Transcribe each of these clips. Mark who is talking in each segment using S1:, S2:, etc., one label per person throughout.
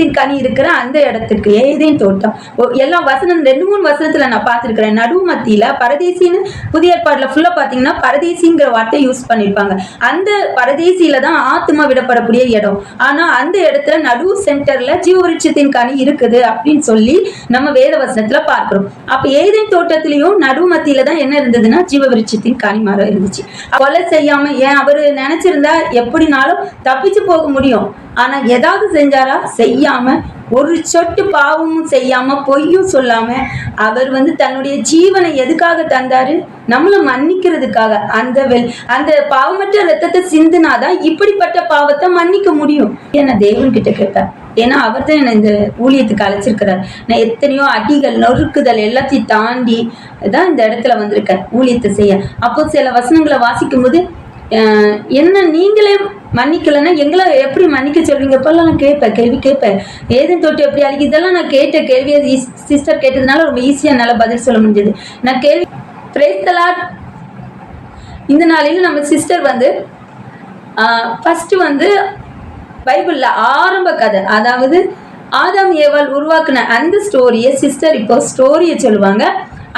S1: விருட்சத்தின் கனி இருக்கிற அந்த இடத்துக்கு ஏதேன் தோட்டம். எல்லாம் வசனம் 2-3 வசனத்துல நான் பார்த்திருக்கிறேன். நடுவு மத்தியில பரதேசின்னு புதிய ஏற்பாடுல ஃபுல்லா பாத்தீங்கன்னா பரதேசிங்கிற வார்த்தை யூஸ் பண்ணிருப்பாங்க. அந்த பரதேசியில தான் ஆத்மா விடப்படக்கூடிய இடம். ஆனா அந்த இடத்துல நடுவு சென்டர்ல ஜீவ விருட்சத்தின் கனி இருக்குது அப்படின்னு சொல்லி நம்ம வேத வசனத்துல பார்க்கிறோம். அப்ப ஏதேன் தோட்டத்திலையும் நடுவு மத்தியில தான் என்ன இருந்ததுன்னா ஜீவ விருட்சத்தின் கனி மரம் இருந்துச்சு. கொலை செய்யாம ஏன் அவரு நினைச்சிருந்தா எப்படினாலும் தப்பிச்சு போக முடியும். ஆனா ஏதாவது செஞ்சாரா? செய்யாம, ஒரு சொட்டு பாவமும் செய்யாம, பொய்யும் சொல்லாம, அவர் தன்னுடைய ஜீவனை எதுக்காக தந்தாரு? நம்மள மன்னிக்கிறதுக்காக. அந்த பாவமற்ற ரத்தத்தை சிந்துனாதான் இப்படிப்பட்ட பாவத்தை மன்னிக்க முடியும். என்ன தேவன் கிட்ட கேட்டார். ஏன்னா அவர் தான் என்ன இந்த ஊழியத்துக்கு அழைச்சிருக்கிறார். நான் எத்தனையோ அடிகள், நொறுக்குதல் எல்லாத்தையும் தாண்டி தான் இந்த இடத்துல வந்திருக்கேன் ஊழியத்தை செய்ய. அப்போ சில வசனங்களை வாசிக்கும் போது என்ன நீங்களே மன்னிக்கலன்னா எங்களை எப்படி மன்னிக்க சொல்வீங்க? இப்பெல்லாம் நான் கேள்வி கேட்பேன். ஏதேன் தோட்டம் எப்படி அழிக்கு? இதெல்லாம் நான் கேட்ட கேள்வியை சிஸ்டர் கேட்டதுனால ரொம்ப ஈஸியா என்னால பதில் சொல்ல முடிஞ்சது. நான் கேள்வி பிரைஸ் தி லார்ட். இந்த நாளில் நம்ம சிஸ்டர் ஃபர்ஸ்ட் பைபிள்ல ஆரம்ப கதை, அதாவது ஆதாம் ஏவாள் உருவாக்குன அந்த ஸ்டோரியை சிஸ்டர் இப்போ ஸ்டோரியை சொல்லுவாங்க.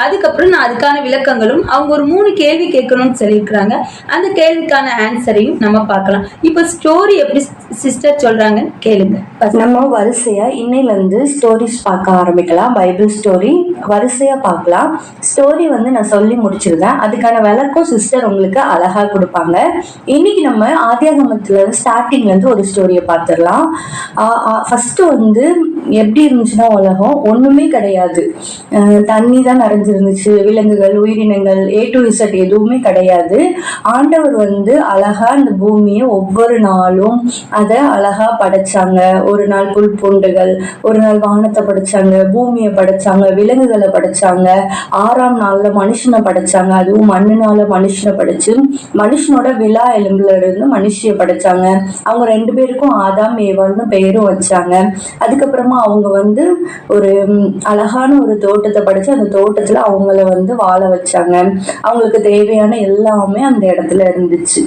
S1: அதுக்கப்புறம் நான் அதுக்கான விளக்கங்களும் அவங்க ஒரு 3 கேள்வி கேட்கணும்னு சொல்லியிருக்கிறாங்க. அந்த கேள்விக்கான ஆன்சரையும் நம்ம பார்க்கலாம். இப்போ ஸ்டோரி எப்படி சிஸ்டர் சொல்றாங்கன்னு கேளுங்க.
S2: நம்ம வரிசையா இன்னையிலேருந்து ஸ்டோரிஸ் பார்க்க ஆரம்பிக்கலாம். பைபிள் ஸ்டோரி வரிசையா பார்க்கலாம். ஸ்டோரி நான் சொல்லி முடிச்சிருக்கேன். அதுக்கான விளக்கம் சிஸ்டர் உங்களுக்கு அழகா கொடுப்பாங்க. இன்னைக்கு நம்ம ஆதியாகமத்துல ஸ்டார்டிங்ல இருந்து ஒரு ஸ்டோரியை பார்த்துடலாம். ஃபர்ஸ்ட் எப்படி இருந்துச்சுன்னா உலகம் ஒண்ணுமே கிடையாது. தண்ணி தான் நிறைஞ்சிருந்துச்சு. விலங்குகள், உயிரினங்கள், A to Z எதுவுமே கிடையாது. ஆண்டவர் அழகா இந்த பூமியை ஒவ்வொரு நாளும் அதை அழகா படைச்சாங்க. ஒரு நாள் புல் பூண்டுகள், ஒரு நாள் வானத்தை படைச்சாங்க, பூமியை படைச்சாங்க, விலங்குகளை படைச்சாங்க. 6ஆம் நாள்ல மனுஷனை படைச்சாங்க. அதுவும் மண்ணுனால மனுஷனை படைச்சு மனுஷனோட விழா எலும்புல இருந்து மனுஷிய படைச்சாங்க. அவங்க 2 பேருக்கும் ஆதாம் ஏவாள்னு பெயரும் வச்சாங்க. அதுக்கப்புறமா அவங்க ஒரு அழகான ஒரு தோட்டத்தை படைச்சு அந்த தோட்டத்துல அவங்கள வாழ வச்சாங்க. அவங்களுக்கு தேவையான எல்லாமே அந்த இடத்துல இருந்துச்சு.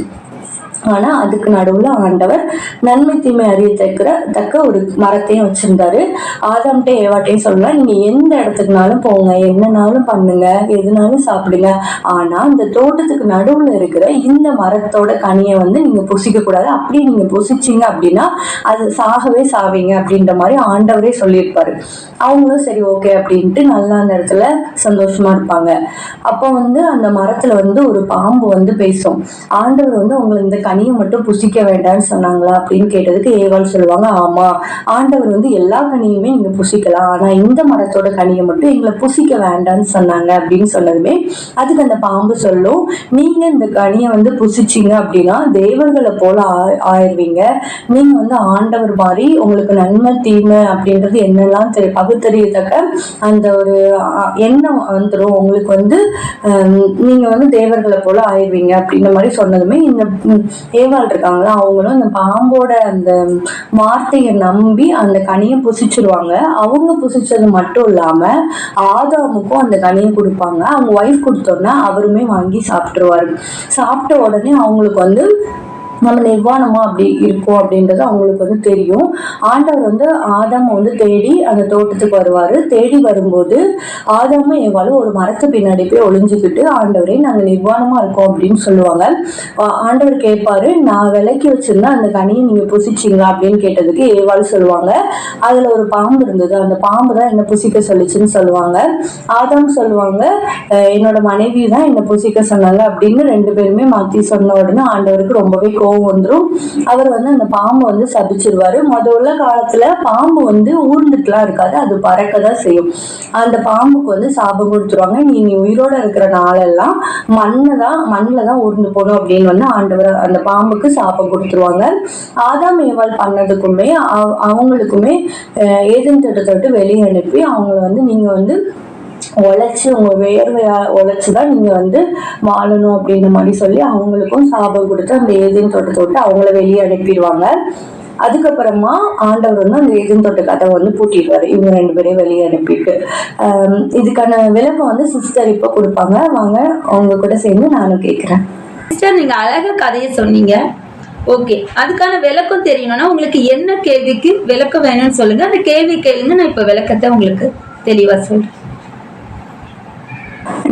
S2: ஆனா அதுக்கு நடுவுல ஆண்டவர் நன்மை தீமை அறியத்தக்க ஒரு மரத்தையும் வச்சிருந்தாரு. ஆதாம்கிட்ட ஏவாட்டையும் சொல்லலாம், நீங்க எந்த இடத்துக்குனாலும் போங்க, என்னனாலும் பண்ணுங்க, எதுனாலும் சாப்பிடுங்க, ஆனா இந்த தோட்டத்துக்கு நடுவுல இருக்கிற இந்த மரத்தோட கனியை நீங்க புசிக்க கூடாது. அப்படி நீங்க புசிச்சீங்க அப்படின்னா அது சாகவே சாவீங்க அப்படின்ற மாதிரி ஆண்டவரே சொல்லியிருப்பாரு. அவங்களும் சரி ஓகே அப்படின்ட்டு நல்லா அந்த இடத்துல சந்தோஷமா இருப்பாங்க. அப்போ அந்த மரத்துல ஒரு பாம்பு பேசும். ஆண்டவர் உங்களை இந்த கனியை மட்டும் புசிக்க வேண்டாம்னு சொன்னாங்களா அப்படின்னு கேட்டதுக்கு ஏவாள் சொல்லுவாங்க, ஆமா, ஆண்டவர் எல்லா கனியுமே நீங்க புசிக்கலாம், ஆனா இந்த மரத்தோட கனியை மட்டும் எங்களை புசிக்க வேண்டாம்னு சொன்னாங்க அப்படின்னு சொன்னதுமே அதுக்கு அந்த பாம்பு சொல்லும், நீங்க இந்த கனியை புசிச்சீங்க அப்படின்னா தேவர்களை போல ஆயிடுவீங்க. நீங்க ஆண்டவர் மாதிரி உங்களுக்கு நன்மை தீமை அப்படின்றது என்னெல்லாம் பகுத்தறியத்தக்க அந்த ஒரு எண்ணம் வந்துடும் உங்களுக்கு. நீங்க தேவர்களை போல ஆயிடுவீங்க அப்படின்ற மாதிரி சொன்னதுமே இந்த ஏவாள் இருக்காங்களா அவங்களும் அந்த பாம்போட அந்த வார்த்தையை நம்பி அந்த கனியை புசிச்சிருவாங்க. அவங்க புசிச்சது மட்டும் இல்லாம ஆதாமுக்கும் அந்த கனியை கொடுப்பாங்க. அவங்க ஒய்ஃப் கொடுத்தோன்னா அவருமே வாங்கி சாப்பிட்டுருவாரு. சாப்பிட்ட உடனே அவங்களுக்கு நம்ம நிர்வாணமா அப்படி இருக்கும் அப்படின்றது அவங்களுக்கு தெரியும். ஆண்டவர் ஆதாம தேடி அந்த தோட்டத்துக்கு வருவாரு. தேடி வரும்போது ஆதாமும் ஏவாளும் ஒரு மரத்து பின்னாடி போய் ஒளிஞ்சுக்கிட்டு, ஆண்டவரே நாங்க நிர்வாணமா இருக்கோம் அப்படின்னு சொல்லுவாங்க. ஆண்டவர் கேட்பாரு, நான் விலைக்கு வச்சிருந்தா அந்த கனியை நீங்க புசிச்சிங்களா அப்படின்னு கேட்டதுக்கு ஏவாள் சொல்லுவாங்க, அதுல ஒரு பாம்பு இருந்தது, அந்த பாம்பு தான் என்ன புசிக்க சொல்லிச்சுன்னு சொல்லுவாங்க. ஆதாம் சொல்லுவாங்க, என்னோட மனைவி தான் என்ன புசிக்க சொன்னாங்க அப்படின்னு 2 பேருமே மாத்தி சொன்ன உடனே ஆண்டவருக்கு ரொம்பவே கோவம் வந்துடும். அவர் அந்த பாம்பு சபிச்சிருவாரு. முதல்ல காலத்துல பாம்பு ஊர்ந்துட்டுலாம் இருக்காது, அது பறக்கதான் செய்யும். அந்த பாம்புக்கு சாபம் கொடுத்துருவாங்க, நீ உயிரோட இருக்கிற நாளெல்லாம் மண்ணுல தான் ஊர்ந்து போகணும் அப்படின்னு ஆண்டவர் அந்த பாம்புக்கு சாபம் கொடுத்துருவாங்க. ஆதாம் ஏவாள் பண்ணதுக்குமே அவங்களுக்குமே ஏதேன் தோட்டத்தை விட்டு வெளியே அனுப்பி அவங்கள நீங்க உழைச்சி உங்க வேர்வையா உழைச்சுதான் நீங்க வாழணும் அப்படின்ற மாதிரி சொல்லி அவங்களுக்கும் சாபம் கொடுத்து அந்த ஏதேன் தோட்டத்தை அவங்கள வெளியே அனுப்பிடுவாங்க. அதுக்கப்புறமா ஆண்டவர் அந்த ஏதேன் தோட்ட கதை பூட்டிடுவாரு. இவங்க 2 பேரையும் வெளியே அனுப்பிட்டு இதுக்கான விளக்கம் சிஸ்டர் இப்ப கொடுப்பாங்க. வாங்க அவங்க கூட சேர்ந்து நானும் கேட்கிறேன்.
S1: சிஸ்டர், நீங்க அழகா கதையை சொன்னீங்க. ஓகே, அதுக்கான விளக்கம் தெரியணும்னா உங்களுக்கு என்ன கேள்விக்கு விளக்கம் வேணும்னு சொல்லுங்க. அந்த கேள்வி கேளுங்க, நான் இப்ப விளக்கத்தை உங்களுக்கு தெளிவா சொல்றேன்.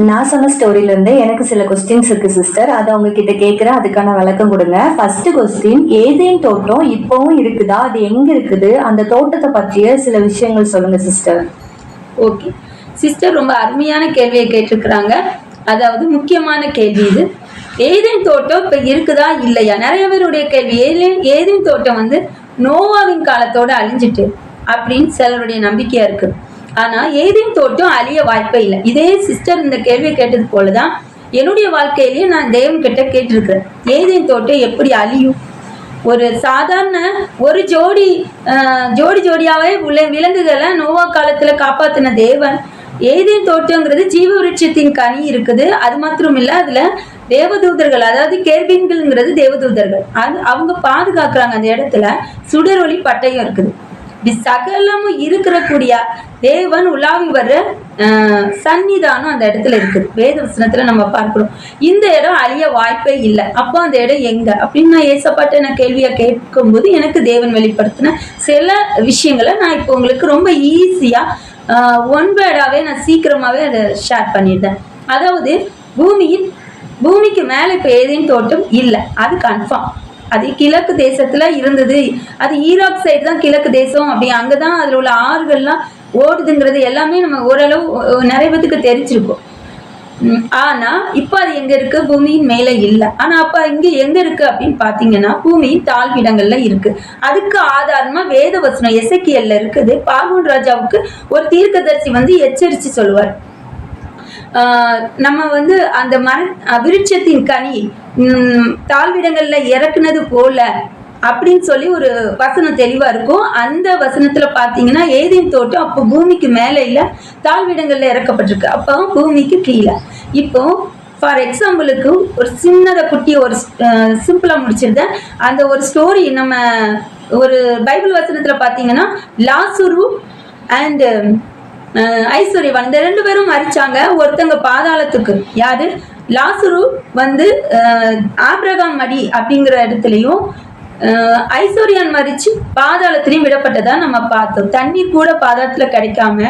S2: நான் சொன்ன ஸ்டோரியில இருந்து எனக்கு சில கொஸ்டின்ஸ் இருக்கு சிஸ்டர், அதை உங்ககிட்ட கேட்கிறேன், அதுக்கான விளக்கம் கொடுங்க. ஃபர்ஸ்ட் கொஸ்டின், ஏதேன் தோட்டம் இப்பவும் இருக்குதா, அது எங்க இருக்குது, அந்த தோட்டத்தை பற்றிய சில விஷயங்கள் சொல்லுங்க சிஸ்டர்.
S1: ஓகே சிஸ்டர், ரொம்ப அருமையான கேள்வியை கேட்டிருக்கிறாங்க. அதாவது முக்கியமான கேள்வி இது. ஏதேன் தோட்டம் இப்ப இருக்குதா இல்லையா, நிறைய பேருடைய கேள்வி. ஏதேன் தோட்டம் வந்து நோவாவின் காலத்தோட அழிஞ்சிட்டு அப்படின்னு சிலருடைய நம்பிக்கையா இருக்கு. ஆனா ஏதேன் தோட்டம் அழிய வாய்ப்பே இல்லை. இதே சிஸ்டர் இந்த கேள்வியை கேட்டது போலதான் என்னுடைய வாழ்க்கையிலேயே நான் தேவன் கிட்ட கேட்டிருக்கிறேன், ஏதேன் தோட்டம் எப்படி அழியும்? ஒரு சாதாரண ஒரு ஜோடியாவே விலங்குகளை நோவா காலத்துல காப்பாத்தின தேவன், ஏதேன் தோட்டங்கிறது ஜீவ விருட்சத்தின் கனி இருக்குது. அது மாத்திரம் இல்ல, அதுல தேவதூதர்கள், அதாவது கேர்பீன்கள்ங்கிறது தேவதூதர்கள், அது அவங்க பாதுகாக்கிறாங்க. அந்த இடத்துல சுடரொளி பட்டயம் இருக்குது. சகலமும் இருக்கிற தேவன் உலாவி வர்ற சன்னிதானம் அந்த இடத்துல இருக்குது. வேத வசனத்துல நம்ம பார்க்கிறோம். இந்த இடம் அழிய வாய்ப்பே இல்லை. அப்போ அந்த இடம் எங்க அப்படின்னு நான் ஏசப்பாட்ட நான் கேள்வியா கேட்கும்போது எனக்கு தேவன் வெளிப்படுத்தின சில விஷயங்களை நான் இப்போ உங்களுக்கு ரொம்ப ஈஸியா ஒன் வேர்டாவே நான் சீக்கிரமாவே அதை ஷேர் பண்ணிட்டேன். அதாவது பூமிக்கு மேல இப்ப ஏதேன் தோட்டம் இல்லை, அது கன்ஃபார்ம். அது கிழக்கு தேசத்துல இருந்தது. அது ஈராக் சைடு தான் கிழக்கு தேசம். அப்படி அங்கதான் அதுல உள்ள ஆறுகள்லாம் ஓடுதுங்கிறது எல்லாமே நம்ம ஓரளவு நிறைய பேத்துக்கு தெரிஞ்சிருக்கும். ஆனா இப்ப அது எங்க இருக்கு, பூமியின் மேல இல்லை. ஆனா அப்ப இங்க எங்க இருக்கு அப்படின்னு பாத்தீங்கன்னா பூமியின் தாழ்விடங்கள்ல இருக்கு. அதுக்கு ஆதாரமா வேத வசனம் எசேக்கியேல்ல இருக்குது. பார்வோன் ராஜாவுக்கு ஒரு தீர்க்கதரிசி வந்து எச்சரிச்சு சொல்லுவார், நம்ம வந்து அந்த விருட்சத்தின் கனி தாழ்விடங்கள்ல இறக்குனது போல அப்படின்னு சொல்லி ஒரு வசனம் தெளிவா இருக்கும். அந்த வசனத்துல பாத்தீங்கன்னா ஏதேன் தோட்டம் அப்போ பூமிக்கு மேல இல்ல, தாழ்விடங்கள்ல இறக்கப்பட்டிருக்கு. அப்போ பூமிக்கு கீழே. இப்போ ஃபார் எக்ஸாம்பிளுக்கு ஒரு சின்னத குட்டிய ஒரு சிம்பிளா முடிச்சிருந்தேன். அந்த ஒரு ஸ்டோரி நம்ம ஒரு பைபிள் வசனத்துல பாத்தீங்கன்னா லாசரு அண்ட் ஐஸ்வர்யவான் இந்த 2 பேரும் மரிச்சாங்க. ஒருத்தங்க பாதாளத்துக்கு, யாரு, லாசரு வந்து ஆபிரகாம் மடி அப்படிங்கிற இடத்துலயும் ஐஸ்வர்யான் மரிச்சு பாதாளத்திலையும் விடப்பட்டதா நம்ம பார்த்தோம். தண்ணீர் கூட பாதாளத்துல கிடைக்காம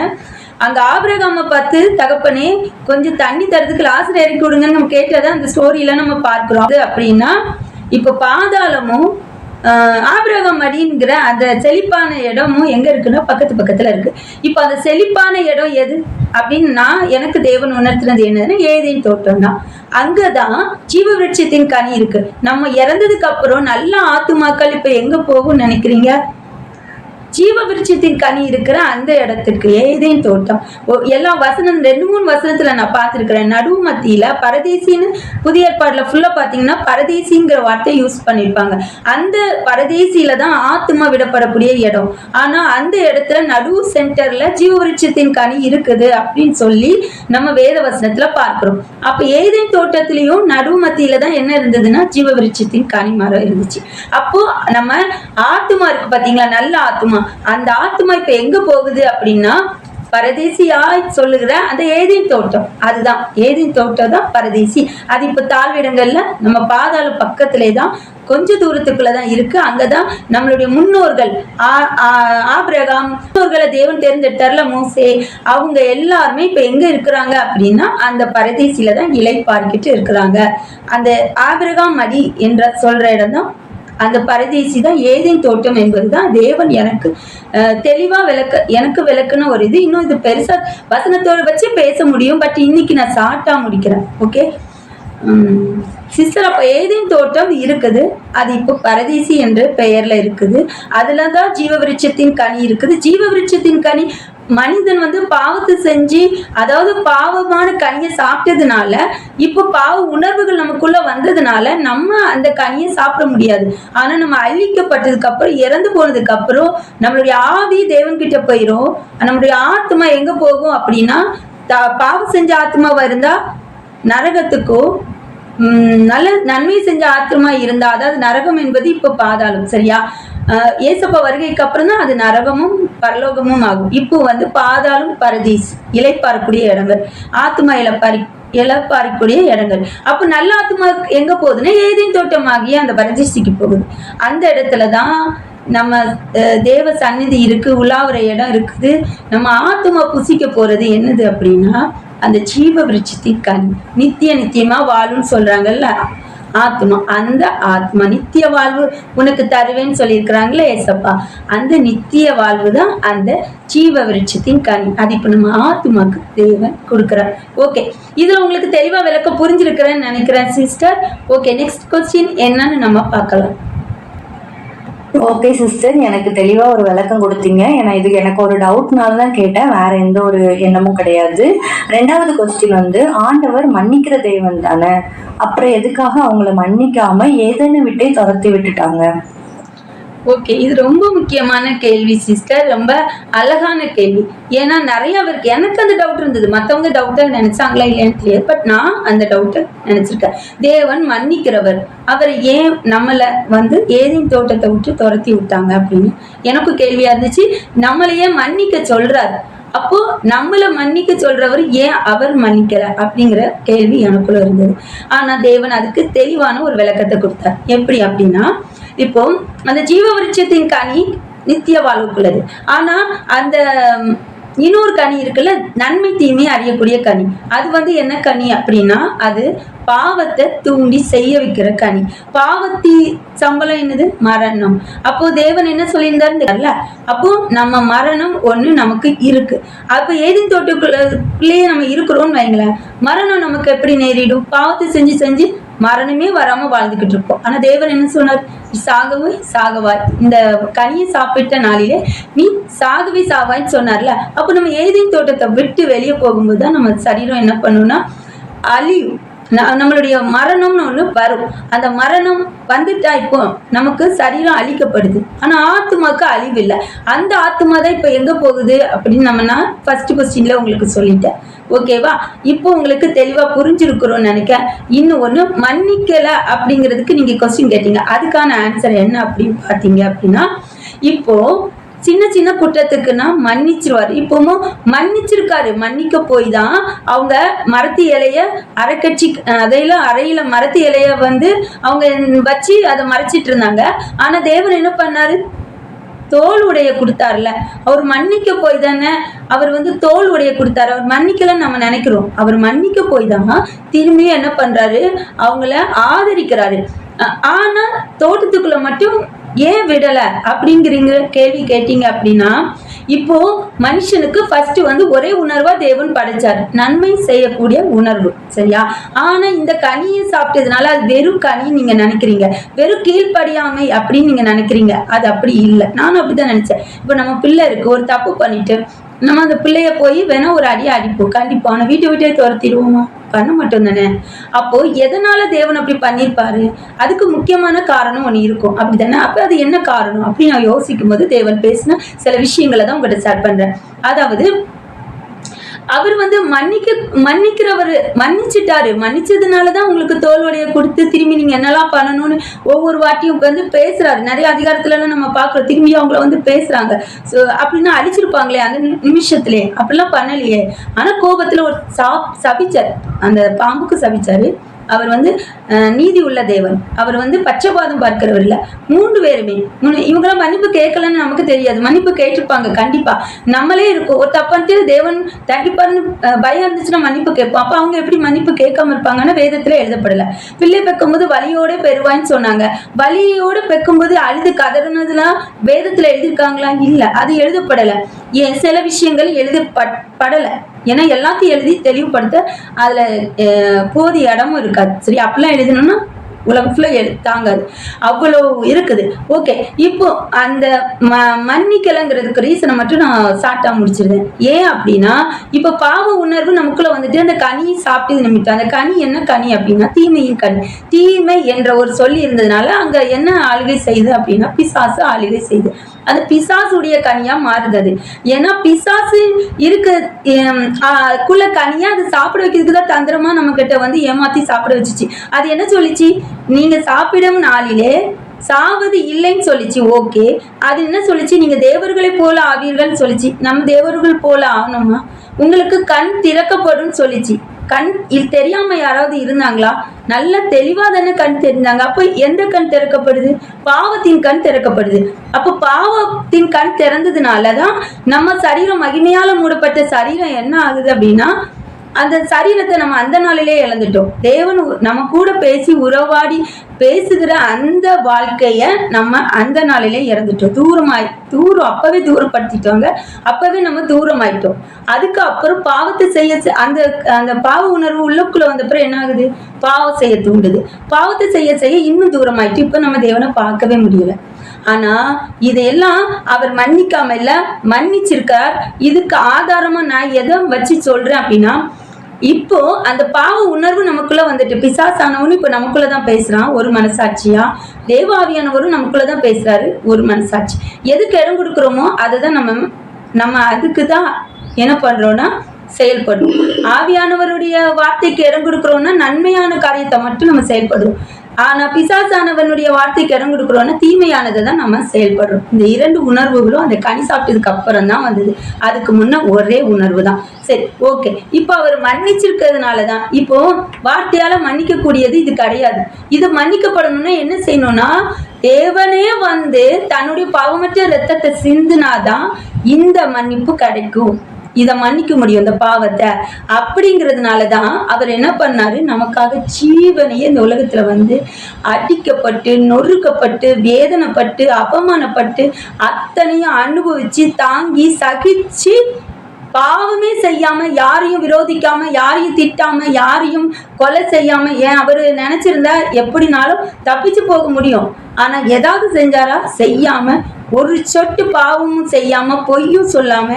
S1: அங்க ஆபிரகாம பார்த்து, தகப்பனே கொஞ்சம் தண்ணி தரதுக்கு லாசர் இறக்கி விடுங்கன்னு நம்ம கேட்டதான் அந்த ஸ்டோரியில நம்ம பார்க்கிறோம். அப்படின்னா இப்ப பாதாளமும் ஆபிரகாம் மடிங்கிற அந்த செழிப்பான இடமும் எங்க இருக்குன்னா பக்கத்துல இருக்கு. இப்ப அந்த செழிப்பான இடம் எது அப்படின்னா எனக்கு தேவன் உணர்த்தினது என்னதுன்னா ஏதேன் தோட்டம் தான். அங்கதான் ஜீவ விருட்சத்தின் கனி இருக்கு. நம்ம இறந்ததுக்கு அப்புறம் நல்ல ஆத்துமாக்கள் இப்ப எங்க போகும் நினைக்கிறீங்க? ஜீவ விருட்சத்தின் கனி இருக்கிற அந்த இடத்துக்கு ஏதேன் தோட்டம். எல்லாம் வசனம் 2-3 வசனத்துல நான் பார்த்திருக்கிறேன். நடுவு மத்தியில பரதேசின்னு புதிய ஏற்பாடுல ஃபுல்லா பாத்தீங்கன்னா பரதேசிங்கிற வார்த்தை யூஸ் பண்ணிருப்பாங்க. அந்த பரதேசியில தான் ஆத்மா விடப்படக்கூடிய இடம். ஆனா அந்த இடத்துல நடுவு சென்டர்ல ஜீவ விருட்சத்தின் கனி இருக்குது அப்படின்னு சொல்லி நம்ம வேத வசனத்துல பார்க்கிறோம். அப்ப ஏதேன் தோட்டத்திலையும் நடுவு மத்தியில தான் என்ன இருந்ததுன்னா ஜீவ விருட்சத்தின் கனி மரம் இருந்துச்சு. அப்போ நம்ம ஆத்மா இருக்கு பாத்தீங்களா, நல்ல ஆத்மா, அந்த ஆத்மா இப்ப எங்க போகுது அப்படின்னா பரதேசியாய் சொல்லுகிற அந்த ஏதேன் தோட்டம். அதுதான் ஏதேன் தோட்டம் தான் பரதேசி. அது இப்ப தாழ்விடங்கள்ல நம்ம பாதாள பக்கத்திலே தான், கொஞ்ச தூரத்துக்குள்ளதான் இருக்கு. அங்கதான் நம்மளுடைய முன்னோர்கள் ஆபிரகாம், முன்னோர்களை தேவன் தேர்ந்தெடுத்தார்ல, மோசே, அவங்க எல்லாருமே இப்ப எங்க இருக்கிறாங்க அப்படின்னா அந்த பரதேசியில தான் இலை பார்க்கிட்டு இருக்கிறாங்க. அந்த ஆபிரகாம் மடி என்ற சொல்ற இடம் தான் அந்த பரதேசி தான் ஏதேன் தோட்டம் என்பதுதான் தேவன் எனக்கு தெளிவா எனக்கு விளக்குன ஒரு இது. இன்னும் இது பெருசா வசனத்தோட வச்சு பேச முடியும், பட் இன்னைக்கு நான் ஷார்ட்டா முடிக்கிறேன். ஓகே சிஸ்டர், அப்ப ஏதேன் தோட்டம் இருக்குது, அது இப்போ பரதேசி என்ற பெயர்ல இருக்குது. அதுலதான் ஜீவ விருட்சத்தின் கனி இருக்குது. ஜீவ விருட்சத்தின் கனி மனிதன் வந்து பாவத்தை செஞ்சு, அதாவது பாவமான கனியை சாப்பிட்டதுனால இப்போ பாவ உணர்வுகள் நமக்குள்ள வந்ததுனால நம்ம அந்த கனியை சாப்பிட முடியாது. ஆனா நம்ம அழிக்கப்பட்டதுக்கு அப்புறம், இறந்து போனதுக்கு அப்புறம் நம்மளுடைய ஆவி தேவன் கிட்ட போயிரும். நம்மளுடைய ஆத்மா எங்க போகும் அப்படின்னா, பாவம் செஞ்ச ஆத்மாவா இருந்தா நரகத்துக்கும், நல்ல நன்மை செஞ்ச ஆத்மா இருந்தா, அதாவது நரகம் என்பது இப்ப பாதாளம், சரியா? ஏசப்பா வருகைக்கு அப்புறம் தான் அது நரகமும் பரலோகமும் ஆகும். இப்போ வந்து பாதாளம் பரதீஸ், இலைப்பாறக்கூடிய இடங்கள், ஆத்மா இழப்பாரிக்கூடிய இடங்கள். அப்போ நல்ல ஆத்மா எங்க போகுதுன்னா ஏதேன் தோட்டமாகிய அந்த பரதேசிக்கு போகுது. அந்த இடத்துலதான் நம்ம தேவ சந்நிதி இருக்கு, உலாவுற இடம் இருக்குது. நம்ம ஆத்மா புசிக்க போறது என்னது அப்படின்னா அந்த ஜீவ விருட்சத்தின் கனி. நித்தியமா வாழும்னு சொல்றாங்கல்ல ஆத்மா, அந்த ஆத்மா நித்திய வாழ்வு உனக்கு தருவேன்னு சொல்லியிருக்கிறாங்களே ஏசப்பா, அந்த நித்திய வாழ்வு தான் அந்த ஜீவ விருட்சத்தின் கனி. அது இப்ப நம்ம ஆத்மாக்கு தேவன் கொடுக்கிறார். ஓகே, இதுல உங்களுக்கு தெளிவா விளக்க புரிஞ்சிருக்கிறேன்னு நினைக்கிறேன் சிஸ்டர். ஓகே, நெக்ஸ்ட் கொஸ்டின் என்னன்னு நம்ம பார்க்கலாம்.
S2: ஓகே சிஸ்டர், எனக்கு தெளிவா ஒரு விளக்கம் கொடுத்தீங்க. ஏன்னா இது எனக்கு ஒரு டவுட்னால தான் கேட்டேன், வேற எந்த ஒரு எண்ணமும் கிடையாது. ரெண்டாவது கொஸ்டின் வந்து, ஆண்டவர் மன்னிக்கிற தெய்வம் தானே, அப்புறம் எதுக்காக அவங்கள மன்னிக்காம ஏதேன்னு விட்டே துரத்தி விட்டுட்டாங்க?
S1: ஓகே, இது ரொம்ப முக்கியமான கேள்வி சிஸ்டர், ரொம்ப அழகான கேள்வி. ஏன்னா நிறைய பேருக்கு, எனக்கு அந்த டவுட் இருந்தது, மற்றவங்க டவுட்டை நினைச்சாங்களா இல்லையான்னு தெரியாது, பட் நான் அந்த டவுட்டை நினைச்சிருக்கேன். தேவன் மன்னிக்கிறவர், அவர் ஏன் நம்மளை வந்து ஏதேன் தோட்டத்தை விட்டு துரத்தி விட்டாங்க அப்படின்னு எனக்கு கேள்வியா இருந்துச்சு. நம்மளையே மன்னிக்க சொல்றாரு, அப்போ நம்மள மன்னிக்க சொல்றவர் ஏன் அவர் மன்னிக்கல அப்படிங்கிற கேள்வி எனக்குள்ள இருந்தது. ஆனா தேவன் அதுக்கு தெளிவான ஒரு விளக்கத்தை கொடுத்தார். எப்படி அப்படின்னா, இப்போ அந்த ஜீவ விருட்சத்தின் கனி நித்திய வாழ்வுக்குள்ளது. ஆனா அந்த இன்னொரு கனி இருக்குல்ல, நன்மை தீமை அறியக்கூடிய கனி, அது வந்து என்ன கனி அப்படின்னா அது பாவத்தை தூண்டி செய்ய வைக்கிற கனி. பாவத்தி சம்பளம் என்னது? மரணம். அப்போ தேவன் என்ன சொல்லியிருந்தாருல, அப்போ நம்ம மரணம் ஒண்ணு நமக்கு இருக்கு. அப்ப ஏதேன் தோட்டக்குள்ளேயே நம்ம இருக்கிறோம்னு வைங்களேன், மரணம் நமக்கு எப்படி நேரிடும்? பாவத்தை செஞ்சு செஞ்சு மரணமே வராம வாழ்ந்துகிட்டு இருப்போம். ஆனா தேவன் என்ன சொன்னார்? சாகவே சாகவாய், இந்த கனியை சாப்பிட்ட நாளிலே நீ சாகவே சாவாய்ன்னு சொன்னார்ல. அப்போ நம்ம ஏதேன் தோட்டத்தை விட்டு வெளியே போகும்போது தான் நம்ம சரீரம் என்ன பண்ணும்னா அழியும். நம்மளுடைய மரணம்னு ஒண்ணு வரும். அந்த மரணம் வந்துட்டா இப்போ நமக்கு சரீரம் அழிக்கப்படுது, ஆனா ஆத்மாக்கு அழிவு இல்லை. அந்த ஆத்மா தான் இப்ப எங்க போகுது அப்படின்னு நான் ஃபர்ஸ்ட் கொஸ்டின்ல உங்களுக்கு சொல்லிட்டேன். ஓகேவா? இப்போ உங்களுக்கு தெளிவா புரிஞ்சிருக்கிறோம்னு நினைக்கிறேன். இன்னும் ஒண்ணு, மன்னிக்கல அப்படிங்கிறதுக்கு நீங்க கொஸ்டின் கேட்டீங்க, அதுக்கான ஆன்சர் என்ன அப்படின்னு பாத்தீங்க அப்படின்னா, இப்போ சின்ன சின்ன குற்றத்துக்குன்னா மன்னிச்சிருவாரு. இப்பவும் மன்னிச்சிருக்காரு, மன்னிக்க போய் தான் அவங்க மரத்து இலைய அரைக்கட்சி அறையில மரத்து இலைய வந்து அவங்க வச்சு அதை மறைச்சிட்டு இருந்தாங்க. ஆனா தேவன் என்ன பண்ணாரு? தோல் உடைய கொடுத்தாருல. அவர் மன்னிக்க போய் தானே அவர் வந்து தோல் உடைய கொடுத்தாரு. அவர் மன்னிக்கலன்னு நம்ம நினைக்கிறோம், அவர் மன்னிக்க போய் தான் திரும்பி என்ன பண்றாரு? அவங்கள ஆதரிக்கிறாரு. ஆனா தோட்டத்துக்குள்ள மட்டும் ஏன் விடல அப்படிங்கிறீங்க கேள்வி கேட்டீங்க அப்படின்னா, இப்போ மனுஷனுக்கு ஃபர்ஸ்ட் வந்து ஒரே உணர்வா தேவன் படைச்சாரு, நன்மை செய்யக்கூடிய உணர்வு, சரியா? ஆனா இந்த கனியை சாப்பிட்டதுனால அது வெறும் கனி நீங்க நினைக்கிறீங்க, வெறும் கீழ்ப்படியாமை அப்படின்னு நீங்க நினைக்கிறீங்க. அது அப்படி இல்லை. நானும் அப்படிதான் நினைச்சேன். இப்போ நம்ம பிள்ளை இருக்கு, ஒரு தப்பு பண்ணிட்டு நம்ம அந்த பிள்ளைய போய் வேணா ஒரு அடி அடிப்போம், கண்டிப்பா அவனை வீட்டை விட்டே துரத்திடுவோமா? பண்ண மாட்டோம் தானே. அப்போ எதனால தேவன் அப்படி பண்ணிருப்பாரு? அதுக்கு முக்கியமான காரணம் ஒண்ணு இருக்கும், அப்படித்தானே? அப்ப அது என்ன காரணம் அப்படின்னு நான் யோசிக்கும் போது தேவன் பேசின சில விஷயங்களை தான் உங்கள்கிட்ட ஷேர் பண்றேன். அதாவது அவர் வந்து மன்னிக்கிறவர் மன்னிச்சுட்டாரு. மன்னிச்சதுனாலதான் உங்களுக்கு தோல்வடைய கொடுத்து திரும்பி நீங்க என்னெல்லாம் பண்ணணும்னு ஒவ்வொரு வாட்டியும் வந்து பேசுறாரு. நிறைய அதிகாரத்துல எல்லாம் நம்ம பாக்குறோம், திரும்பி அவங்கள வந்து பேசுறாங்க. அப்படின்னா அடிச்சிருப்பாங்களே அந்த நிமிஷத்திலே, அப்படிலாம் பண்ணலையே. ஆனா கோபத்துல ஒரு சபிச்சார், அந்த பாம்புக்கு சபிச்சாரு. அவர் வந்து நீதி உள்ள தேவன், அவர் வந்து பட்சபாதம் பார்க்கிறவர் இல்ல. 3 பேருமே இவங்களாம் மன்னிப்பு கேட்கலன்னு நமக்கு தெரியாது, மன்னிப்பு கேட்டிருப்பாங்க கண்டிப்பா. நம்மளே இருக்கும், ஒரு தப்பான்ட்டு தேவன் தண்டிப்பாருன்னு பயம் இருந்துச்சுன்னா மன்னிப்பு கேட்போம். அப்ப அவங்க எப்படி மன்னிப்பு கேட்காம இருப்பாங்கன்னா வேதத்துல எழுதப்படல. பிள்ளை பெக்கும்போது வலியோட பெறுவான்னு சொன்னாங்க. வலியோட பெக்கும்போது அழுது கதறினதுலாம் வேதத்துல எழுதியிருக்காங்களா? இல்ல, அது எழுதப்படல. ஏன் சில விஷயங்கள் எழுதப்படல, ஏன்னா எல்லாத்தையும் எழுதி தெளிவுபடுத்த அதுல போதிய இடமும் இருக்காது. சரி, அப்படிலாம் எழுதணும்னா உலகம் ஃபுல்லா தாங்காது, அவ்வளோ இருக்குது. ஓகே, இப்போ அந்த மன்னிக்கலங்கிறதுக்கு ரீசனை மட்டும் நான் ஷார்ட்டா முடிச்சிருந்தேன். ஏன் அப்படின்னா, இப்போ பாவ உணர்வு நமக்குள்ள வந்துட்டு அந்த கனி சாப்பிட்டது நிமித்தம். அந்த கனி என்ன கனி அப்படின்னா தீமையின் கனி. தீமை என்ற ஒரு சொல்லி இருந்ததுனால அங்க என்ன ஆளுகை செய்யுது அப்படின்னா பிசாசு ஆளுகை செய்யுது. அது பிசாசுடைய கனியா மாறுது. ஏன்னா பிசாசு குள்ள கனியா அது சாப்பிட வைக்கிறதுக்கு தான் தந்திரமா நம்ம கிட்ட வந்து ஏமாத்தி சாப்பிட வச்சுச்சு. அது என்ன சொல்லிச்சு? நீங்க சாப்பிடும் நாளிலே சாவது இல்லைன்னு சொல்லிச்சு. ஓகே, அது என்ன சொல்லிச்சு? நீங்க தேவர்களை போல ஆவீர்கள் சொல்லிச்சு. நம்ம தேவர்கள் போல ஆகணுமா? உங்களுக்கு கண் திறக்கப்படும் சொல்லிச்சு. கண் தெரியாம யாராவது இருந்தாங்களா? நல்ல தெளிவா தானே கண் தெரிந்தாங்க. அப்ப எந்த கண் திறக்கப்படுது? பாவத்தின் கண் திறக்கப்படுது. அப்ப பாவத்தின் கண் திறந்ததுனாலதான் நம்ம சரீரம், மகிமையால மூடப்பட்ட சரீரம் என்ன ஆகுது அப்படின்னா, அந்த சரீரத்தை நம்ம அந்த நாளிலே இழந்துட்டோம். தேவன் நம்ம கூட பேசி உறவாடி பேசுகிற அந்த வாழ்க்கைய நம்ம அந்த நாளிலே இறந்துட்டோம். அப்பவே தூரப்படுத்திட்டோங்க. அப்பவே நம்ம தூரமாயிட்டோம். அதுக்கு அப்புறம் பாவத்தை செய்ய அந்த அந்த பாவ உணர்வு உள்ளுக்குள்ள வந்தப்பறம் என்ன ஆகுது? பாவம் செய்ய தூண்டுது. பாவத்தை செய்ய செய்ய இன்னும் தூரமாயிட்டு இப்ப நம்ம தேவனை பார்க்கவே முடியல. ஆனா இதையெல்லாம் அவர் மன்னிக்காம இல்ல, மன்னிச்சிருக்கார். இதுக்கு ஆதாரமா நான் எதை வச்சு சொல்றேன் அப்படின்னா, இப்போ அந்த பாவ உணர்வு நமக்குள்ள வந்துட்டு, பிசாசானவனும் இப்ப நமக்குள்ளதான் பேசுறான் ஒரு மனசாட்சியா, தேவாவியானவரும் நமக்குள்ளதான் பேசுறாரு ஒரு மனசாட்சி. எதுக்கு இடம் கொடுக்குறோமோ அதுதான் நம்ம அதுக்குதான் என்ன பண்றோம்னா செயல்படும். ஆவியானவருடைய வார்த்தைக்கு இடம் கொடுக்குறோம்னா நன்மையான காரியத்தை மட்டும் நம்ம செயல்படுறோம். ஆனா பிசாசானவனுடைய வார்த்தைக்கு இடம் கொடுக்குறோம்னா தீமையானதை தான் நம்ம செயல்படுறோம். இந்த 2 உணர்வுகளும் அந்த கனி சாப்பிட்டதுக்கு அப்புறம் தான் வந்தது. அதுக்கு முன்ன ஒரே உணர்வு தான். சரி, ஓகே. இப்போ அவர் மன்னிச்சிருக்கிறதுனாலதான், இப்போ வார்த்தையால மன்னிக்க கூடியது இது கிடையாது. இது மன்னிக்கப்படணும்னா என்ன செய்யணும்னா, தேவனே வந்து தன்னுடைய பாவமற்ற ரத்தத்தை சிந்துனாதான் இந்த மன்னிப்பு கிடைக்கும். இதை மன்னிக்க முடியும் இந்த பாவத்தை. அப்படிங்கிறதுனாலதான் அவர் என்ன பண்ணாரு, நமக்காக ஜீவனையே இந்த உலகத்துல வந்து அடிக்கப்பட்டு, நொறுக்கப்பட்டு, வேதனைப்பட்டு, அவமானப்பட்டு, அத்தனையும் அனுபவிச்சு, தாங்கி, சகிச்சு, பாவமே செய்யாம, யாரையும் விரோதிக்காம, யாரையும் திட்டாம, யாரையும் கொலை செய்யாம, ஏன் அவரு நினைச்சிருந்தா எப்படினாலும் தப்பிச்சு போக முடியும். ஆனா ஏதாவது செஞ்சாரா? செய்யாம, ஒரு சொட்டு பாவமும் செய்யாம, பொய்யும் சொல்லாம,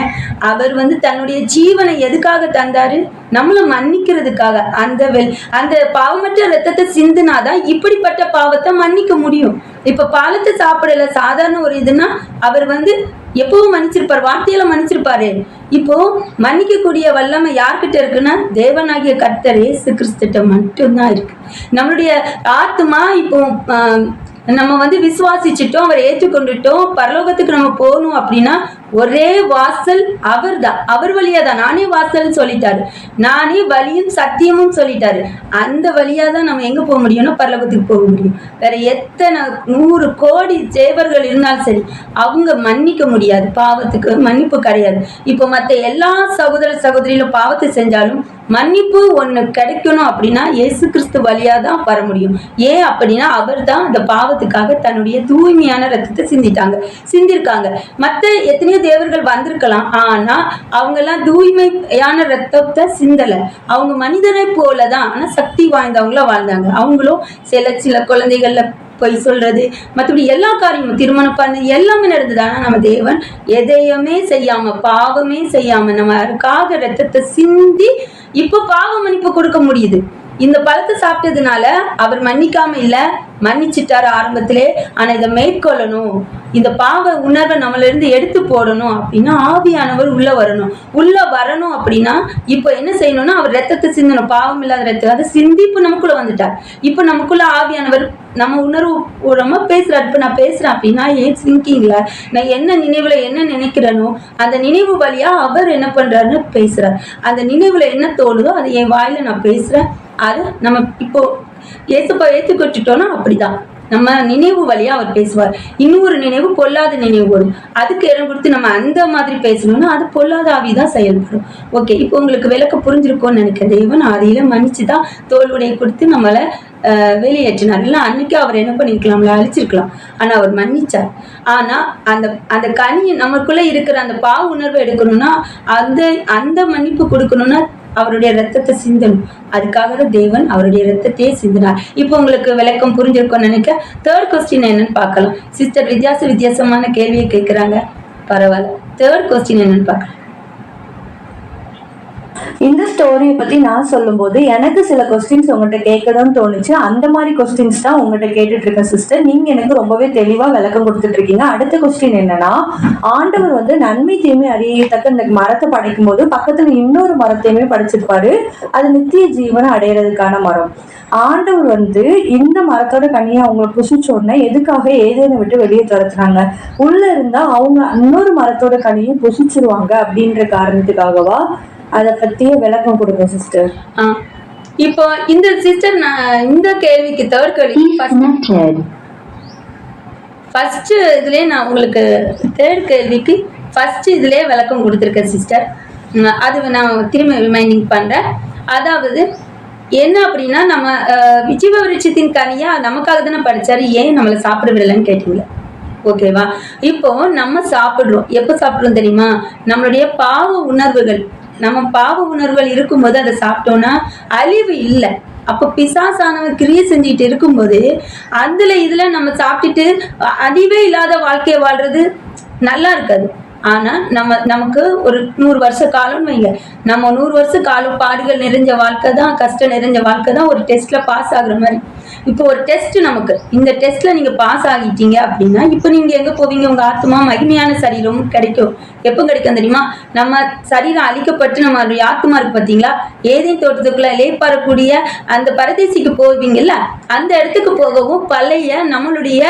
S1: அவர் வந்து தன்னுடைய ஜீவனை எதுக்காக தந்தாரு? நம்மள மன்னிக்கிறதுக்காக. அந்த பாவமற்ற ரத்தத்தை சிந்துனாதான் இப்படிப்பட்ட பாவத்தை மன்னிக்க முடியும். இப்ப பாலத்தை சாப்பிடல, சாதாரண ஒரு இதுன்னா அவர் வந்து எப்பவும் மன்னிச்சிருப்பார், வார்த்தையில மன்னிச்சிருப்பாரு. இப்போ மன்னிக்கக்கூடிய வல்லமை யார்கிட்ட இருக்குன்னா, தேவனாகிய கர்த்தர் இயேசு கிறிஸ்துட்ட மட்டும்தான் இருக்கு. நம்மளுடைய ஆத்மா இப்போ நம்ம வந்து விசுவாசிச்சுட்டோம், அவரை ஏற்றுக்கொண்டுட்டோம், பரலோகத்துக்கு நம்ம போகணும் அப்படின்னா ஒரே வாசல் அவர் தான். அவர் வழியா தான். நானே வாசல் சொல்லிட்டாரு, நானே வழியும் சத்தியமும் சொல்லிட்டாரு. அந்த வழியா தான் நம்ம எங்க போக முடியும்னா பரலோகத்துக்கு போக முடியும். வேற எத்தனை 100 கோடி தேவர்கள் இருந்தாலும் சரி, அவங்க மன்னிக்க முடியாது. பாவத்துக்கு மன்னிப்பு கிடையாது. இப்போ மற்ற எல்லா சகோதர சகோதரியிலும் பாவத்தை செஞ்சாலும் மன்னிப்பு ஒண்ணு கிடைக்கணும் அப்படின்னா இயேசு கிறிஸ்து வழியா தான் வர முடியும். ஏன் அப்படின்னா அவர் தான் அந்த பாவத்துக்காக தன்னுடைய தூய்மையான ரத்தத்தை சிந்திருக்காங்க. மற்ற எத்தனையோ தேவர்கள் வந்திருக்கலாம், ஆனா அவங்க எல்லாம் தூய்மையான ரத்தத்தை சிந்தல. அவங்க மனிதனை போலதான், ஆனா சக்தி வாய்ந்தவங்களா வாழ்ந்தாங்க. அவங்களும் சில குழந்தைகள்ல பொய் சொல்றது, மற்றபடி எல்லா காரியமும் திருமணம் பண்ண எல்லாமே நடந்தது. ஆனா நம்ம தேவன் எதையுமே செய்யாம, பாவமே செய்யாம, நம்ம அதுக்காக ரத்தத்தை சிந்தி இப்ப பாவ மன்னிப்பு கொடுக்க முடியுது. இந்த பழத்தை சாப்பிட்டதுனால அவர் மன்னிக்காம இல்ல, மன்னிச்சிட்டாரு ஆரம்பத்திலே. ஆனா இதை மேற்கொள்ளணும், இந்த பாவ உணர்வை நம்மள இருந்து எடுத்து போடணும் அப்படின்னா ஆவியானவர் உள்ள வரணும் அப்படின்னா இப்ப என்ன செய்யணும்னா அவர் ரத்தத்தை சிந்தணும். பாவம் இல்லாத ரத்தம் அதை சிந்தி இப்ப நமக்குள்ள வந்துட்டார். இப்ப நமக்குள்ள ஆவியானவர் நம்ம உணர்வு பூர்வமா பேசுறாரு. இப்ப நான் பேசுறேன் அப்படின்னா ஏன் திங்கிங்ல நான் என்ன நினைவுல என்ன நினைக்கிறேனோ அந்த நினைவு வழியா அவர் என்ன பண்றாருன்னு பேசுறாரு. அந்த நினைவுல என்ன தோணுதோ அதை என் வாயில நான் பேசுறேன். அது நம்ம இப்போ ஏத்துக்கிட்டோம்னா அப்படிதான் நம்ம நினைவு வழியா அவர் பேசுவார். இன்னொரு நினைவு பொல்லாத நினைவு வரும். அதுக்கு இடம் கொடுத்து நம்ம அந்த மாதிரி பேசணும்னா அது பொல்லாத ஆவிதான் செயல்படும். ஓகே, இப்போ உங்களுக்கு விளக்க புரிஞ்சிருக்கும்னு நினைக்கிறேன். தேவன் ஆதியில மன்னிச்சுதான் தோல்வியை கொடுத்து நம்மளை வெளியேற்றினார். இல்லை அன்னைக்கு அவர் என்ன பண்ணிருக்கலாம்ல, அழிச்சிருக்கலாம். ஆனா அவர் மன்னிச்சார். ஆனா அந்த கனி நமக்குள்ள இருக்கிற அந்த பாவ உணர்வை எடுக்கணும்னா அந்த மன்னிப்பு கொடுக்கணும்னா அவருடைய ரத்தத்தை சிந்தணும். அதுக்காக தான் தேவன் அவருடைய ரத்தத்தையே சிந்தினார். இப்போ உங்களுக்கு விளக்கம் புரிஞ்சிருக்கும் நினைக்க. 3rd கொஸ்டின் என்னன்னு பார்க்கலாம். சிஸ்டர் வித்தியாசமான கேள்வியை கேட்கிறாங்க. பரவாயில்ல. 3rd கொஸ்டின் என்னன்னு பார்க்கலாம்.
S2: இந்த ஸ்டோரியை பத்தி நான் சொல்லும் போது எனக்கு சில கொஸ்டின்ஸ் உங்கள்கிட்ட கேட்கணும்னு தோணுச்சு. அந்த மாதிரி கொஸ்டின்ஸ் தான் உங்கள்கிட்ட கேட்டுட்டு இருக்கேன் சிஸ்டர். நீங்க எனக்கு ரொம்பவே தெளிவா விளக்கம் கொடுத்துட்டு இருக்கீங்க. அடுத்த கொஸ்டின் என்னன்னா, ஆண்டவர் வந்து நன்மை தீமை அறியத்தக்க இந்த மரத்தை படைக்கும் போது பக்கத்துல இன்னொரு மரத்தையுமே படைச்சிருப்பாரு. அது நித்திய ஜீவனை அடையிறதுக்கான மரம். ஆண்டவர் வந்து இந்த மரத்தோட கனியை அவங்க புசிச்ச உடனே எதுக்காக ஏதேனை விட்டு வெளியே துரத்துனாங்க? உள்ள இருந்தா அவங்க இன்னொரு மரத்தோட கனியை புசிச்சிருவாங்க அப்படின்ற காரணத்துக்காகவா? அதை பத்தியே விளக்கம் கொடுங்க சிஸ்டர்.
S1: இப்போ இந்த சிஸ்டர் இந்த கேள்விக்கு தேர்ட் கேள்வி ஃபர்ஸ்ட் இதுலயே நான் உங்களுக்கு தேர்ட் கேள்விக்கு ஃபர்ஸ்ட் இதுலயே விளக்கம் கொடுத்துருக்கேன் சிஸ்டர். அது நான் திரும்ப ரிமைண்டிங் பண்றேன். அதாவது என்ன அப்படின்னா, நம்ம ஜீவ விருட்சத்தின் கனியா நமக்காக தானே படிச்சாரு, ஏன் நம்மளை சாப்பிட விடலன்னு கேட்டீங்க. ஓகேவா? இப்போ நம்ம சாப்பிடுறோம், எப்போ சாப்பிடுறோம் தெரியுமா? நம்மளுடைய பாவ உணர்வுகள், நம்ம பாவ உணர்வுகள் இருக்கும்போது அதை சாப்பிட்டோம்னா அழிவு இல்லை. அப்போ பிசாசானவன் கிரியை செஞ்சுட்டு இருக்கும்போது இதுல நம்ம சாப்பிட்டுட்டு அழிவே இல்லாத வாழ்க்கையை வாழ்றது நல்லா இருக்காது. ஆனா நமக்கு ஒரு 100 வருஷ காலம் வைங்க, நம்ம 100 வருஷ காலம் பாடுகள் நிறைஞ்ச வாழ்க்கை தான், கஷ்டம் நிறைஞ்ச வாழ்க்கை தான் ஒரு டெஸ்ட்ல பாஸ் ஆகுற மாதிரி. இப்போ ஒரு டெஸ்ட், நமக்கு இந்த டெஸ்ட்ல நீங்க பாஸ் ஆகிட்டீங்க அப்படின்னா இப்போ நீங்க எங்க போவீங்க? உங்க ஆத்மா மகிமையான சரீரம் கிடைக்கும். எப்போ கிடைக்கும் தெரியுமா? நம்ம சரீரம் அழிக்கப்பட்டு நம்ம ஆத்மா இருக்கு பார்த்தீங்களா, ஏதேன் தோட்டத்துக்குள்ள இளைப்பாறக்கூடிய அந்த பரதேசிக்கு போவீங்கல்ல, அந்த இடத்துக்கு போகவும் பழைய நம்மளுடைய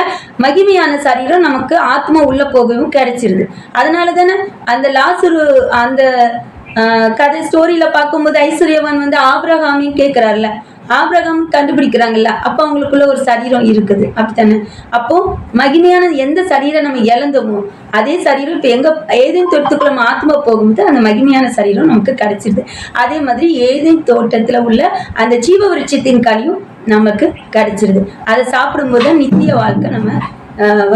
S1: மகிமையான சரீரம் நமக்கு ஆத்மா உள்ள போகவும் கிடைச்சிருது. அதனால தானே அந்த லாசரு அந்த கதை ஸ்டோரியில பார்க்கும்போது ஐஸ்வர்யவான் வந்து ஆபிரகாமையும் கேட்கிறாருல, ஆபிரகாம் கண்டுபிடிக்கிறாங்கல்ல, அப்போ அவங்களுக்குள்ள ஒரு சரீரம் இருக்குது, அப்படித்தானே? அப்போ மகிமையான எந்த சரீரம் நம்ம இழந்தோமோ அதே சரீரம் இப்போ எங்க ஏதேன் தோட்டத்துக்குள்ள நம்ம ஆத்மா போகும்போது அந்த மகிமையான சரீரம் நமக்கு கிடைச்சிருது. அதே மாதிரி ஏதேன் தோட்டத்துல உள்ள அந்த ஜீவ விருட்சத்தின் கனியும் நமக்கு கிடைச்சிருது. அதை சாப்பிடும்போது நித்திய வாழ்க்கை நம்ம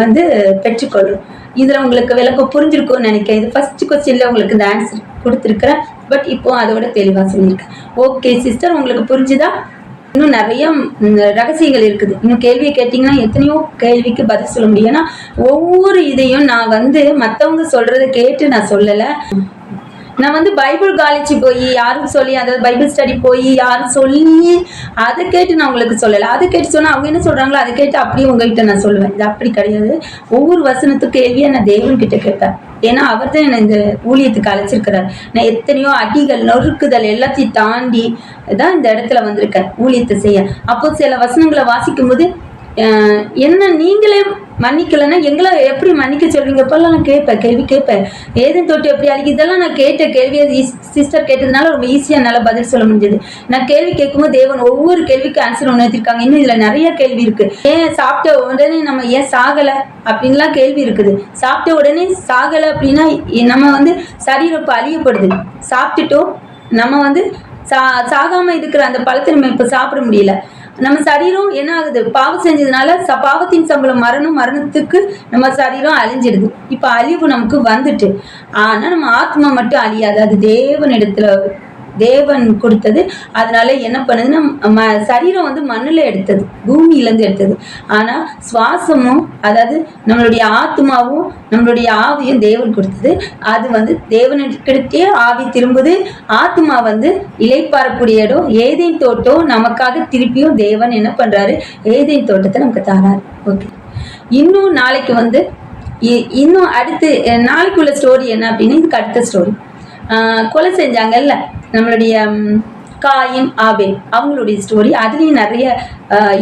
S1: வந்து பெற்றுக்கொள்றோம். இதுல உங்களுக்கு விளக்கம் புரிஞ்சிருக்கும்னு நினைக்கிறேன். இது ஃபர்ஸ்ட் கொஸ்டின்ல உங்களுக்கு இந்த ஆன்சர் கொடுத்துருக்கிறேன், பட் இப்போ அதோட தெளிவா சொல்லியிருக்கேன். ஓகே சிஸ்டர், உங்களுக்கு புரிஞ்சுதா? இன்னும் நிறைய ரகசியங்கள் இருக்குது. இன்னும் கேள்வியை கேட்டீங்கன்னா எத்தனையோ கேள்விக்கு பதில் சொல்ல முடியும். ஏன்னா ஒவ்வொரு இதையும் நான் வந்து மற்றவங்க சொல்றதை கேட்டு நான் சொல்லலை. நான் வந்து பைபிள் காலேஜ் போய் யாரும் சொல்லி, அதாவது பைபிள் ஸ்டடி போய் யாரும் சொல்லி அதை கேட்டு நான் உங்களுக்கு சொல்லலை. அதை கேட்டு சொன்னால் அவங்க என்ன சொல்கிறாங்களோ அதை கேட்டு அப்படியே உங்ககிட்ட நான் சொல்லுவேன். இது அப்படி கிடையாது. ஒவ்வொரு வசனத்துக்கு கேள்வியை நான் தேவன்கிட்ட கேட்பேன். ஏன்னா அவர் தான் என்னை இந்த ஊழியத்துக்கு அழைச்சிருக்கிறார். நான் எத்தனையோ அடிகள் நொறுக்குதல் எல்லாத்தையும் தாண்டி தான் இந்த இடத்துல வந்திருக்கேன் ஊழியத்தை செய்ய. அப்போ சில வசனங்களை வாசிக்கும் போது என்ன நீங்களே மன்னிக்கலைன்னா எங்களை எப்படி மன்னிக்க சொல்வீங்க? இப்பெல்லாம் நான் கேள்வி கேட்பேன். ஏதேன் தோட்டம் எப்படி அழிக்கு, இதெல்லாம் நான் கேட்ட கேள்வியை சிஸ்டர் கேட்டதுனால ரொம்ப ஈஸியாக என்னால் பதில் சொல்ல முடிஞ்சது. நான் கேள்வி கேட்கும்போது தேவன் ஒவ்வொரு கேள்விக்கு ஆன்சர் உணர்த்திருக்காங்க. இன்னும் இதில் நிறைய கேள்வி இருக்கு. ஏன் சாப்பிட்ட உடனே நம்ம ஏன் சாகலை அப்படின்லாம் கேள்வி இருக்குது. சாப்பிட்ட உடனே சாகலை அப்படின்னா நம்ம வந்து சரீரம் இப்போ அழியப்படுது. சாப்பிட்டுட்டோம், நம்ம வந்து சாகாம இருக்கிற அந்த பழத்தை நம்ம இப்போ சாப்பிட முடியல. நம்ம சரீரம் என்ன ஆகுது? பாவம் செஞ்சதுனால பாவத்தின் சம்பளம் மரணம், மரணத்துக்கு நம்ம சரீரம் அழிஞ்சிடுது. இப்ப அழிவு நமக்கு வந்துட்டு, ஆனா நம்ம ஆத்மா மட்டும் அழியாது. அது தேவன் கொடுத்தது. அதனால என்ன பண்ணுதுன்னா சரீரம் வந்து மண்ணுல எடுத்தது, பூமியிலேருந்து எடுத்தது. ஆனா சுவாசமும், அதாவது நம்மளுடைய ஆத்மாவும் நம்மளுடைய ஆவியும் தேவன் கொடுத்தது. அது வந்து தேவனுக்கிட்டே ஆவி திரும்புது. ஆத்மா வந்து இளைப்பாறக்கூடிய இடம் ஏதேன் தோட்டம். நமக்காக திருப்பியும் தேவன் என்ன பண்றாரு? ஏதேன் தோட்டத்தை நமக்கு தராரு. ஓகே, இன்னும் நாளைக்கு வந்து இன்னும் அடுத்து நாளைக்குள்ள ஸ்டோரி என்ன அப்படின்னா, இதுக்கு அடுத்த ஸ்டோரி கொலை செஞ்சாங்கல்ல நம்மளுடைய காயின் ஆபேல், அவங்களுடைய ஸ்டோரி. அதுலேயும் நிறைய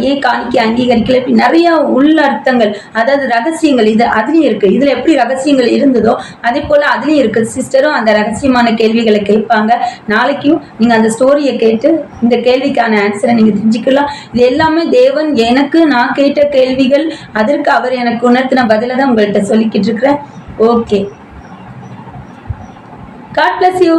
S1: ஏன் காணிக்கை அங்கீகரிக்கல, இப்படி நிறைய உள்ளர்த்தங்கள், அதாவது ரகசியங்கள் இது அதுலேயும் இருக்குது. இதில் எப்படி ரகசியங்கள் இருந்ததோ அதே போல் அதுலேயும் இருக்குது. சிஸ்டரும் அந்த ரகசியமான கேள்விகளை கேட்பாங்க. நாளைக்கும் நீங்கள் அந்த ஸ்டோரியை கேட்டு இந்த கேள்விக்கான ஆன்சரை நீங்கள் தெரிஞ்சுக்கலாம். இது எல்லாமே தேவன் எனக்கு நான் கேட்ட கேள்விகள், அதற்கு அவர் எனக்கு உணர்த்தின பதிலை தான் உங்கள்கிட்ட சொல்லிக்கிட்டு இருக்கிறேன். Okay, God bless you.